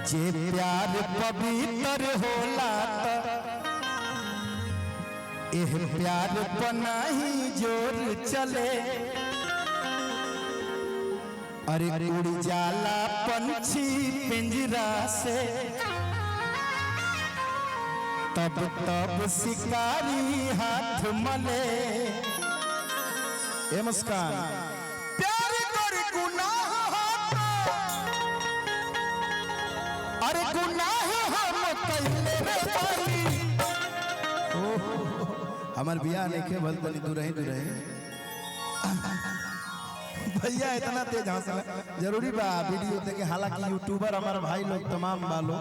जे प्यार पवित्र होला एह प्यार पनाही जोर चले। अरे उड़ जाला पंछी पिंजरा से तब तब शिकारी हाथ मले। ए मुस्कान प्यार कर गुनाह होता, अरे गुनाह हम कइले रे बानी। हमार बियाह नहीं भल तनी दुरही भैया इतना तेज हंसना जरूरी बा वीडियो देखे। हालांकि यूट्यूबर हमारे भाई लोग तमाम बालो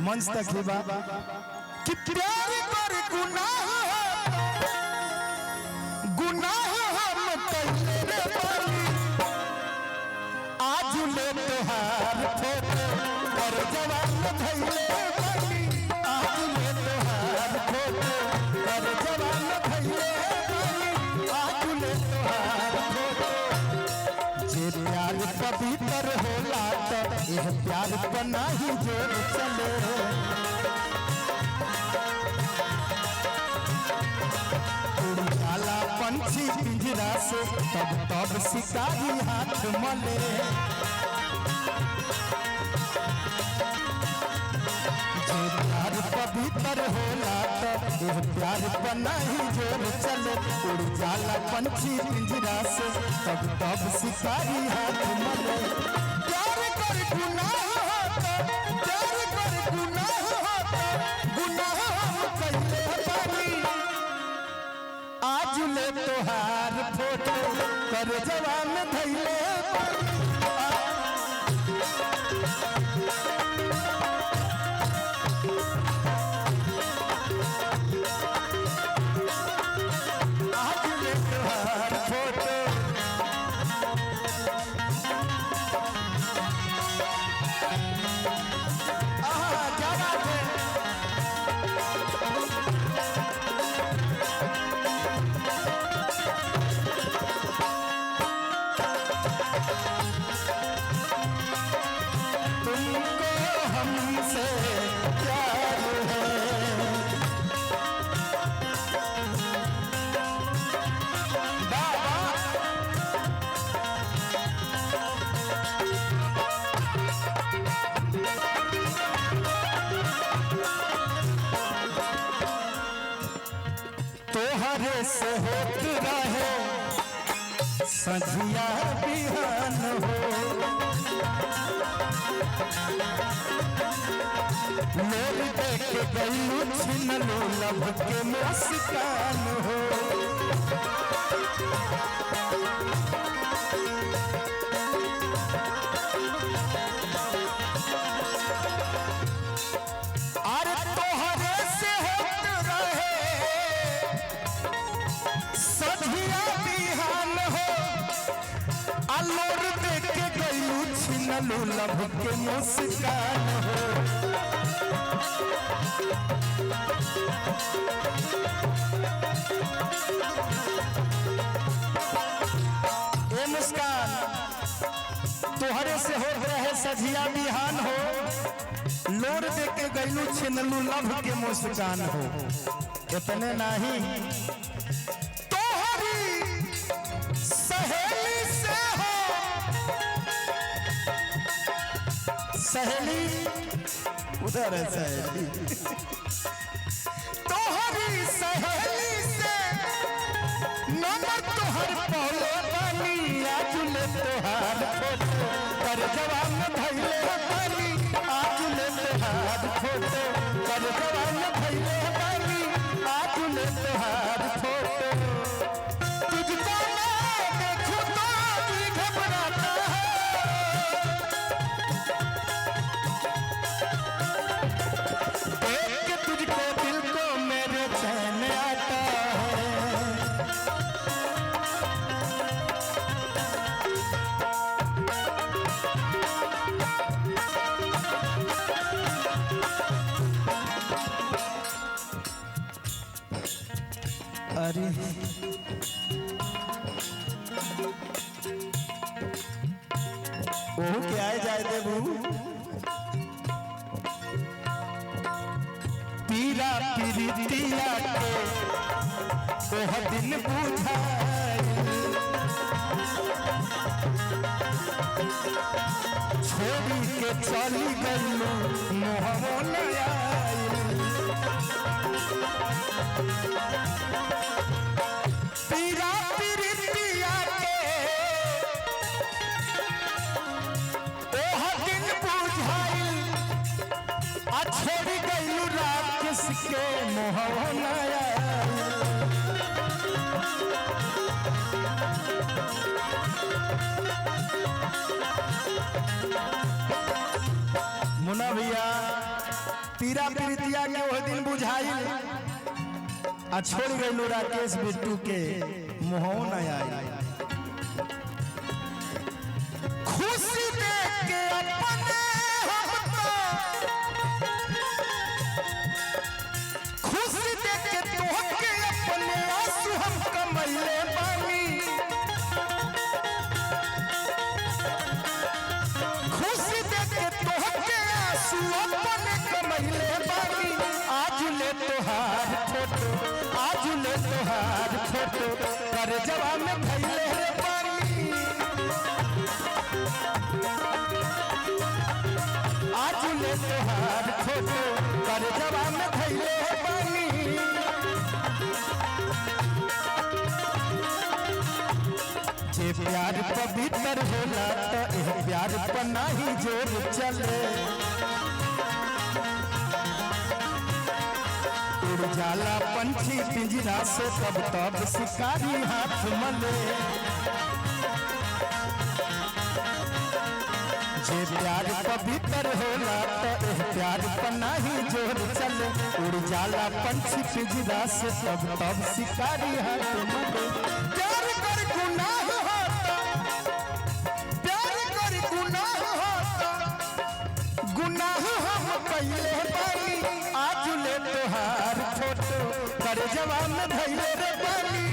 मंच तक ही बा कि प्यार कर गुनाह हम कइले रे बानी। आज ले तोहार फोटो कर जवान धइले बानी। आज ले तोहार फोटो कर जवान धइले बानी। आज ले तोहार फोटो। जे प्यार पवित्र होला तो यह प्यार पनाही जोर चले। उड़ जाला पंछी पिंजरा से तब तब शिकारी हाथ मले। जे प्यार पवित्र होला तो यह प्यार पनाही जोर चले। उड़ जाला पंछी पिंजरा से तब तब शिकारी हाथ मले। प्यार कर गुनाह होता, प्यार कर गुनाह होता, गुनाह हम कइले बानी। आज ले तोहार फोटो कर जवान धइले बानी। आज ले तोहार फोटो। क्या बात है। तुमको हमसे प्यार है, बाबा तोहरे से होत रहे सजिया बिहान हो। लोग देख गई छिनलो लब के मुस्कान हो। अरे तोहरे से होत रहे सजिया बिहान हो। अलोर देख गई छिनलो लब के मुस्कान हो। ए मुस्कान तोहरे से हो रहे सजिया बिहान हो। लोर देख के गईलू छिनलू लब के मुस्कान हो। इतने नहीं तोहरी सहेली से हो, सहेली उधर है सहेली। तोहरी सहेली से नंबर तोहर पौले बानी। आज ले तोहार फोटो कर जवान धइले बानी। आज ले तोहार फोटो कर जवान धइले बानी। आज ले तोहार फोटो। तुझको मैं देखूं तो भी घबराता है। देख के तुझको दिल को मेरे चैन आता है। अरे वो क्या है जाए दे बू प्रीतिया के ओह दिन बुझाई छोड़ी के चली गलू मोहमो नया पीरा प्रीतिया के ओह दिन बुझाई आ छोड़ी गलू राक्षस के मोहमो नया मुन्ना भैया पीरा प्रीतिया के वो दिन बुझाई आ छोड़ गई राकेश बिट्टू के मुँह न आई खुशी देख के अपने खुशी देख के तोहके अपने आंसू हम कमैले बानी खुशी देख के तोहके आंसू अपने कमैले बानी आज ले तोहार फोटो आज ले तोहार फोटो कर जवाब में भैले रे बानी आज ले तोहार फोटो कर जवाब में भैले रे बानी जे प्यार पवित्र होला तो एह प्यार पर नहीं जोर चले उड़ जाला पंछी पिंजरा से तब तब शिकारी हाथ मले जे प्यार पवित्र होला तो एह प्यार पर नहीं जोर चले उड़ जाला पंछी पिंजरा से तब तब शिकारी हाथ मले प्यार कर गुनाह होता प्यार कर गुनाह होता गुनाह हम कइले बानी आज ले तोहार फोटो कर जवाब में भइले रे बानी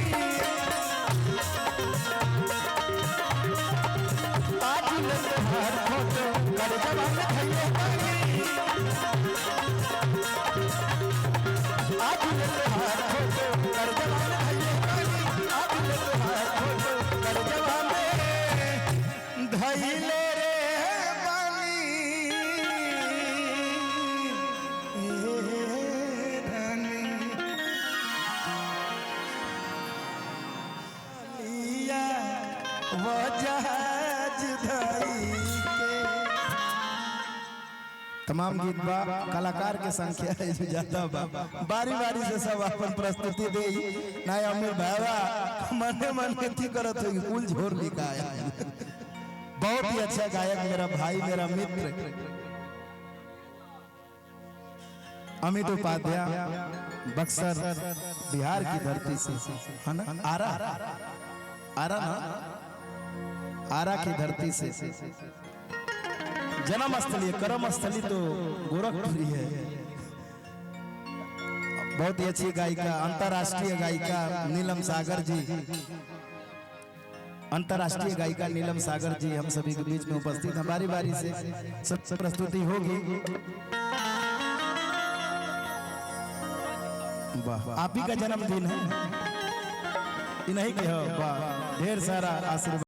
आज ले तोहार फोटो कर जवाब में भइले बानी आज ले तोहार फोटो कर जवाब में भइले बानी आज ले तोहार फोटो कर जवाब में धइले रे बानी तमाम गीत बा कलाकार के संख्या है जो ज्यादा बा बारी बारी से सब अपन प्रस्तुति दे ना अमीर भाईवा मने मने थी करत हो कुल झोर लिखाया बहुत ही अच्छा गायक मेरा भाई मेरा मित्र अमित उपाध्याय बक्सर बिहार की धरती से है ना आरा आरा ना आरा की धरती से जन्म स्थली कर्म स्थली तो गोरखपुरी है बहुत ही अच्छी गायिका अंतर्राष्ट्रीय गायिका नीलम सागर जी अंतर्राष्ट्रीय गायिका नीलम सागर जी हम सभी के बीच में उपस्थित हैं बारी बारी से सब प्रस्तुति होगी वाह आप ही का जन्मदिन है इन्हीं के हो वाह ढेर सारा आशीर्वाद